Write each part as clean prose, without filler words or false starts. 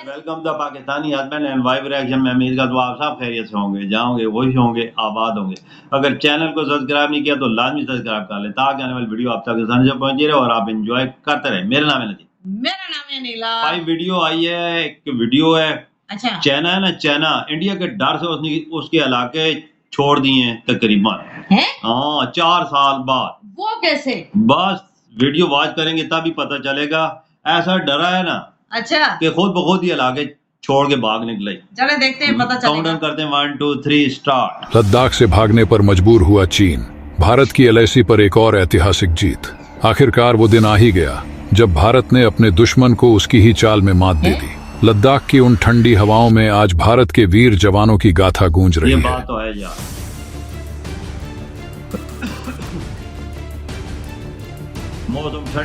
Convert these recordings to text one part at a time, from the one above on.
Welcome the Pakistani husband and wife reaction में। उम्मीद करता हूँ आप सब खैरियत से होंगे, जाओगे खुश होंगे, आबाद होंगे। अगर चैनल को सब्सक्राइब नहीं किया तो लाजमी सब्सक्राइब कर ले ताकि आने वाली वीडियो आप तक आसानी से पहुंची रहे और आप एंजॉय करते रहे। मेरा नाम है नदीम। मेरा नाम है नीला। भाई वीडियो आई है, एक वीडियो है। अच्छा, चाइना है ना, चाइना इंडिया के डर से उसके इलाके छोड़ दिए हैं तकरीबन। हाँ, 4 साल बाद। वो कैसे? बस वीडियो वॉच करेंगे तभी पता चलेगा। ऐसा डरा है ना अच्छा कि खुद ब खुद ही इलाके छोड़ के भाग निकले। चले देखते हैं, पता चलेगा। काउंटडाउन करते हैं 1 2 3 स्टार्ट। लद्दाख से भागने पर मजबूर हुआ चीन। भारत की एलएसी पर एक और ऐतिहासिक जीत। आखिरकार वो दिन आ ही गया जब भारत ने अपने दुश्मन को उसकी ही चाल में मात दे दी। लद्दाख की उन ठंडी हवाओं में आज भारत के वीर जवानों की गाथा गूंज रही ये है। बात तो है यार।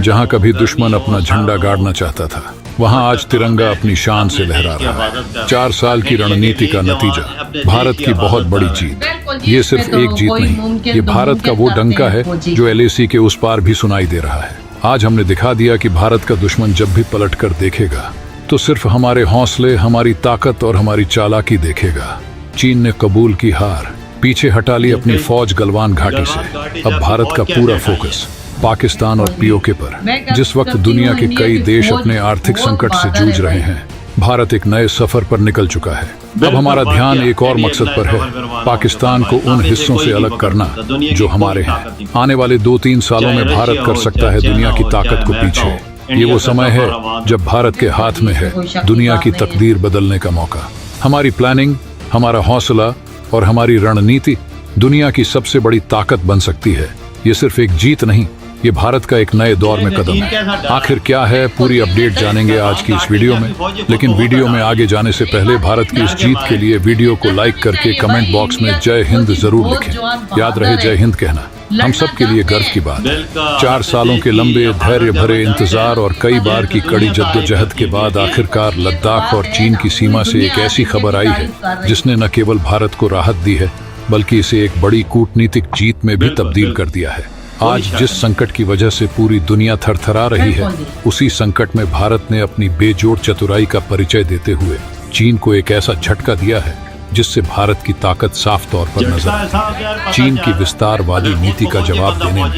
जहां कभी दुश्मन अपना झंडा गाड़ना चाहता था, वहां आज तिरंगा अपनी शान से लहरा रहा है। 4 साल की रणनीति का नतीजा, भारत की बहुत बड़ी जीत। ये सिर्फ एक जीत नहीं, ये भारत का वो डंका है जो एलएसी के उस पार भी सुनाई दे रहा है। आज हमने दिखा दिया कि भारत का दुश्मन जब भी पलट कर देखेगा तो सिर्फ हमारे हौसले, हमारी ताकत और हमारी चालाकी देखेगा। चीन ने कबूल की हार, पीछे हटा ली अपनी फौज गलवान घाटी से। अब भारत का पूरा फोकस पाकिस्तान और पीओके पर। जिस वक्त दुनिया के कई देश अपने आर्थिक संकट से जूझ रहे हैं, भारत एक नए सफर पर निकल चुका है। अब हमारा ध्यान एक और मकसद पर है, पाकिस्तान को उन हिस्सों से अलग करना जो हमारे हैं। आने वाले 2-3 सालों में भारत कर सकता है दुनिया की ताकत को पीछे। ये वो समय है जब भारत के हाथ में है दुनिया की तकदीर बदलने का मौका। हमारी प्लानिंग, हमारा हौसला और हमारी रणनीति दुनिया की सबसे बड़ी ताकत बन सकती है। ये सिर्फ एक जीत नहीं, ये भारत का एक नए दौर में कदम है। आखिर क्या है, पूरी अपडेट जानेंगे आज की इस वीडियो में। लेकिन वीडियो में आगे जाने से पहले भारत की इस जीत के लिए वीडियो को लाइक करके कमेंट बॉक्स में जय हिंद जरूर लिखें। याद रहे जय हिंद कहना हम सब के लिए गर्व की बात है। 4 सालों के लंबे धैर्य भरे इंतजार और कई बार की कड़ी जद्दोजहद के बाद आखिरकार लद्दाख और चीन की सीमा से एक ऐसी खबर आई है जिसने न केवल भारत को राहत दी है बल्कि इसे एक बड़ी कूटनीतिक जीत में भी तब्दील कर दिया है। आज जिस संकट की वजह से पूरी दुनिया थरथरा रही है, उसी संकट में भारत ने अपनी बेजोड़ चतुराई का परिचय देते हुए चीन को एक ऐसा झटका दिया है जिससे भारत की ताकत साफ तौर पर नजर आती है। चीन की विस्तारवादी नीति का जवाब देने में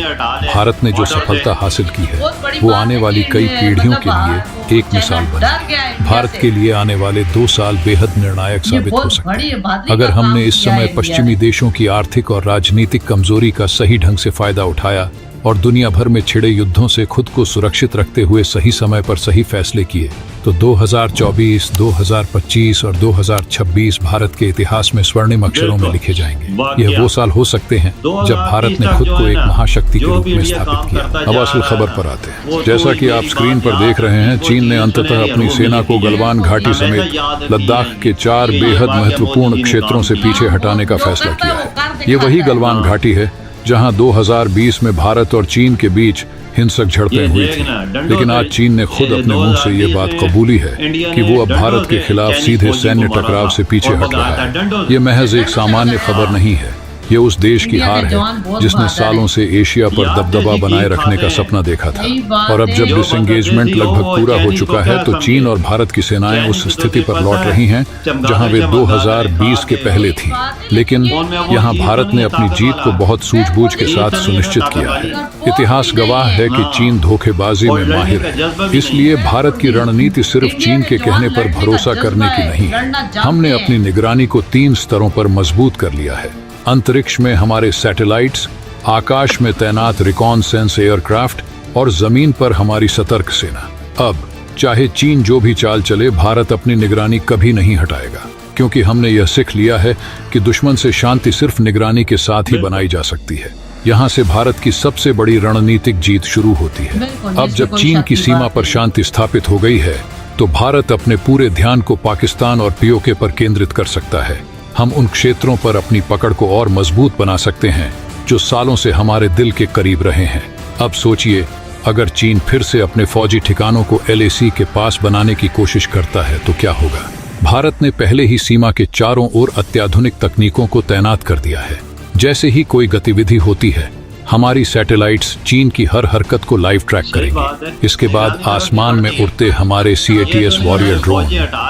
भारत ने जो सफलता हासिल की है वो आने वाली कई पीढ़ियों के लिए एक मिसाल बनेगी। भारत के लिए आने वाले 2 साल बेहद निर्णायक साबित हो सकते हैं अगर हमने इस समय पश्चिमी देशों की आर्थिक और राजनीतिक कमजोरी का सही ढंग से फायदा उठाया और दुनिया भर में छिड़े युद्धों से खुद को सुरक्षित रखते हुए सही समय पर सही फैसले किए तो 2024, 2025 और 2026 भारत के इतिहास में स्वर्णिम अक्षरों में लिखे जाएंगे। यह वो साल हो सकते हैं जब भारत ने खुद को एक महाशक्ति के रूप में स्थापित किया। अब असल खबर पर आते हैं। जैसा कि आप स्क्रीन पर देख रहे हैं, चीन ने अंततः अपनी सेना को गलवान घाटी समेत लद्दाख के 4 बेहद महत्वपूर्ण क्षेत्रों से पीछे हटाने का फैसला किया है। ये वही गलवान घाटी है जहां 2020 में भारत और चीन के बीच हिंसक झड़पें हुई थी। लेकिन आज चीन ने खुद अपने मुंह से ये बात कबूली है कि वो अब भारत के खिलाफ सीधे सैन्य टकराव से पीछे हट रहा है। ये महज एक सामान्य खबर नहीं है, ये उस देश की हार है जिसने सालों से एशिया पर दबदबा बनाए रखने का सपना देखा था। और अब जब डिसएंगेजमेंट लगभग पूरा हो चुका है तो चीन और भारत की सेनाएं उस स्थिति पर लौट रही हैं जहां वे 2020 के पहले थी। लेकिन यहां भारत ने अपनी जीत को बहुत सूझबूझ के साथ सुनिश्चित किया है। इतिहास गवाह है कि चीन धोखेबाजी में माहिर है, इसलिए भारत की रणनीति सिर्फ चीन के कहने पर भरोसा करने की नहीं है। हमने अपनी निगरानी को 3 स्तरों पर मजबूत कर लिया है। अंतरिक्ष में हमारे सैटेलाइट्स, आकाश में तैनात रिकॉनसेंस एयरक्राफ्ट और जमीन पर हमारी सतर्क सेना। अब चाहे चीन जो भी चाल चले, भारत अपनी निगरानी कभी नहीं हटाएगा, क्योंकि हमने यह सीख लिया है कि दुश्मन से शांति सिर्फ निगरानी के साथ ही बनाई जा सकती है। यहाँ से भारत की सबसे बड़ी रणनीतिक जीत शुरू होती है। अब जब चीन की सीमा पर शांति स्थापित हो गई है तो भारत अपने पूरे ध्यान को पाकिस्तान और पीओके पर केंद्रित कर सकता है। हम उन क्षेत्रों पर अपनी पकड़ को और मजबूत बना सकते हैं जो सालों से हमारे दिल के करीब रहे हैं। अब सोचिए, अगर चीन फिर से अपने फौजी ठिकानों को एलएसी के पास बनाने की कोशिश करता है तो क्या होगा। भारत ने पहले ही सीमा के चारों ओर अत्याधुनिक तकनीकों को तैनात कर दिया है। जैसे ही कोई गतिविधि होती है, हमारी सैटेलाइट्स चीन की हर हरकत को लाइव ट्रैक करेंगे। इसके बाद आसमान में उड़ते हमारे CATS वॉरियर ड्रोन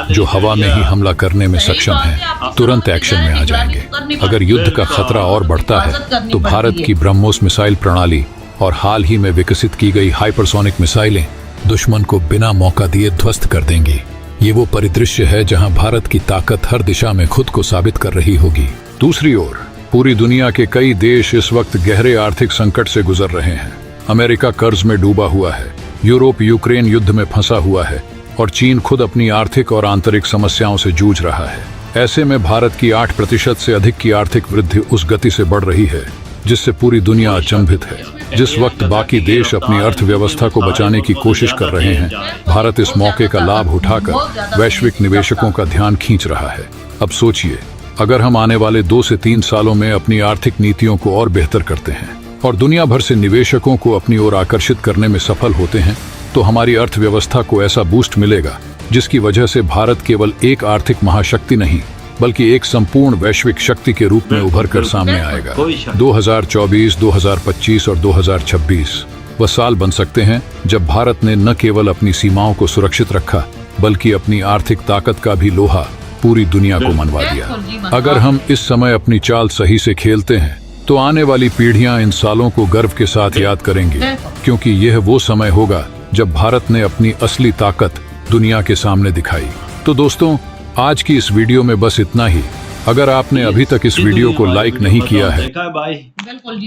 जो हवा में ही हमला करने में सक्षम हैं, तुरंत एक्शन में आ जाएंगे। अगर युद्ध का खतरा और बढ़ता है तो भारत की ब्रह्मोस मिसाइल प्रणाली और हाल ही में विकसित की गई हाइपरसोनिक मिसाइलें दुश्मन को बिना मौका दिए ध्वस्त कर देंगी। ये वो परिदृश्य है जहां भारत की ताकत हर दिशा में खुद को साबित कर रही होगी। दूसरी ओर पूरी दुनिया के कई देश इस वक्त गहरे आर्थिक संकट से गुजर रहे हैं। अमेरिका कर्ज में डूबा हुआ है, यूरोप यूक्रेन युद्ध में फंसा हुआ है और चीन खुद अपनी आर्थिक और आंतरिक समस्याओं से जूझ रहा है। ऐसे में भारत की 8% से अधिक की आर्थिक वृद्धि उस गति से बढ़ रही है जिससे पूरी दुनिया अचंभित है। जिस वक्त बाकी देश अपनी अर्थव्यवस्था को बचाने की कोशिश कर रहे हैं, भारत इस मौके का लाभ उठाकर वैश्विक निवेशकों का ध्यान खींच रहा है। अब सोचिए, अगर हम आने वाले 2 से 3 सालों में अपनी आर्थिक नीतियों को और बेहतर करते हैं और दुनिया भर से निवेशकों को अपनी ओर आकर्षित करने में सफल होते हैं, तो हमारी अर्थव्यवस्था को ऐसा बूस्ट मिलेगा जिसकी वजह से भारत केवल एक आर्थिक महाशक्ति नहीं बल्कि एक संपूर्ण वैश्विक शक्ति के रूप में उभर कर सामने आएगा। 2024, 2025 और 2026 वह साल बन सकते हैं जब भारत ने न केवल अपनी सीमाओं को सुरक्षित रखा बल्कि अपनी आर्थिक ताकत का भी लोहा पूरी दुनिया को मनवा दिया। अगर हम इस समय अपनी चाल सही से खेलते हैं तो आने वाली पीढ़ियां इन सालों को गर्व के साथ याद करेंगे, क्योंकि यह वो समय होगा जब भारत ने अपनी असली ताकत दुनिया के सामने दिखाई। तो दोस्तों, आज की इस वीडियो में बस इतना ही। अगर आपने अभी तक इस वीडियो को लाइक नहीं किया है, देखा है भाई,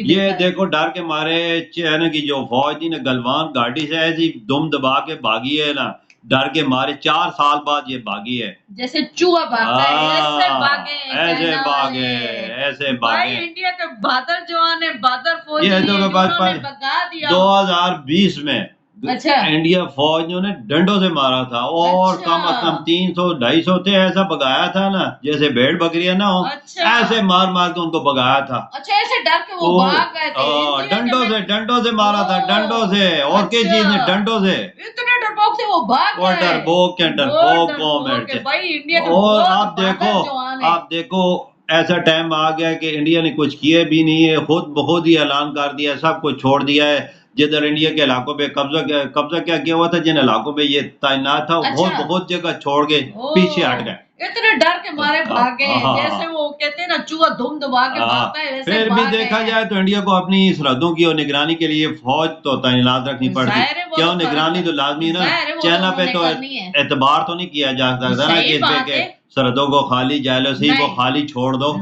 ये देखो डर के मारे चाइना की जो फौज थी ना, गलवान घाटी से ऐसी दुम दबा के भागी है ना, डर के मारे 4 साल बाद ये भागी है। जैसे चूहा भागता है ऐसे भागे ऐसे भागे। भाई इंडिया के बहादुर जवान है, बहादुर फौज ये तो भगा दिया 2020 में। अच्छा, इंडिया फौज ने डंडों से मारा था और अच्छा। कम से कम 300-250 थे, ऐसा भगाया था ना जैसे भेड़ बकरियां ना हो, अच्छा। ऐसे मार मार के उनको भगाया था। अच्छा, ऐसे डर के वो भाग गए थे। डंडों से मारा था, डंडों से। और किस चीज ने? डंडों से। इतने डरपोक से वो भाग गए। डरपोक कॉमेंट। भाई इंडिया के और आप देखो ऐसा टाइम आ गया कि इंडिया ने कुछ किए भी नहीं है, खुद ही ऐलान कर दिया, सब कुछ छोड़ दिया है। जिधर इंडिया के इलाकों पे कब्जा क्या किया हुआ था, जिन इलाकों पे ये तैनात था, बहुत जगह छोड़ के पीछे हट गए। इतने डर के मारे भागे, जैसे वो कहते हैं ना चूहा धूम दबा के भागता है, वैसे फिर भी देखा जाए तो इंडिया को अपनी सरहदों की और निगरानी के लिए फौज तो तैनात रखनी पड़ती। क्यों? निगरानी तो लाजमी ना। चाइना पे तो एतबार तो नहीं किया जा सकता ना कि सरहदों को खाली, जायलोसी को खाली छोड़ दो।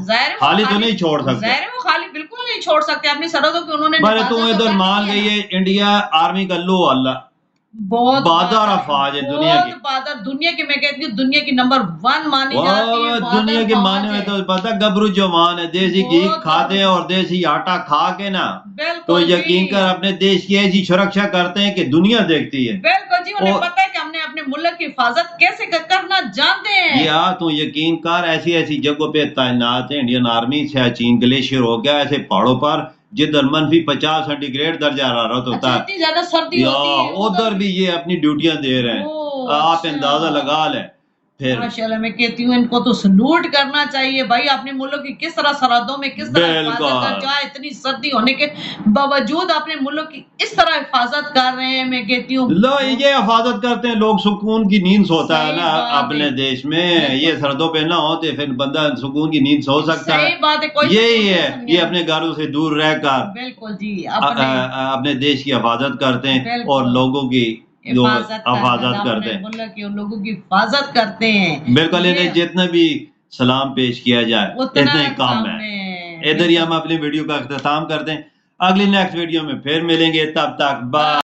खाली तो नहीं छोड़ सकते, वो खाली बिल्कुल नहीं छोड़ सकते अपनी सरहदों की। उन्होंने तुम इधर मान गई है इंडिया आर्मी का लो अल्लाह, बहुत बहादुर अफवाज है दुनिया की। बहादुर दुनिया की, मैं कहती हूँ दुनिया की नंबर 1 मानी जाती है। दुनिया के माने में तो पता गबरू जवान है, देसी घी खाते हैं और देसी आटा खा के ना तो यकीन कर अपने देश की ऐसी सुरक्षा करते हैं कि दुनिया देखती है। बिल्कुल जी, उन्हें पता है कि हमने अपने मुल्क की हिफाजत कैसे करना जानते हैं। या तो यकीन कर ऐसी जगहों पे तैनात है इंडियन आर्मी। सियाचिन ग्लेशियर हो गया, ऐसे पहाड़ों पर जिधर -50 सेंटीग्रेड दर्जा हरारत होता है, इतनी ज्यादा सर्दी होती है, उधर भी ये अपनी ड्यूटियां दे रहे हैं। आप अंदाजा लगा लें। फिर माशाल्लाह, मैं कहती हूँ इनको तो सलूट करना चाहिए भाई। अपने मुल्क की किस तरह सरहदों में किस तरह हिफाजत कर, इतनी सर्दी होने के बावजूद अपने मुल्क की इस तरह हिफाजत कर रहे हैं। मैं कहती हूँ लो ये हिफाजत करते हैं लोग, सुकून की नींद सोता है ना अपने देश में। ये सरहदों पे ना होते फिर बंदा सुकून की नींद सो सकता है। यही है, ये अपने घरों से दूर रहकर बिल्कुल जी अपने देश की हिफाजत करते हैं और लोगों की हिफाजत करते हैं, लोगों की हिफाजत करते हैं। बिल्कुल, इन्हें जितना भी सलाम पेश किया जाए इतना ही कम है। इधर ही हम अपनी वीडियो का इख्तिताम करते हैं। अगली नेक्स्ट वीडियो में फिर मिलेंगे, तब तक बाय।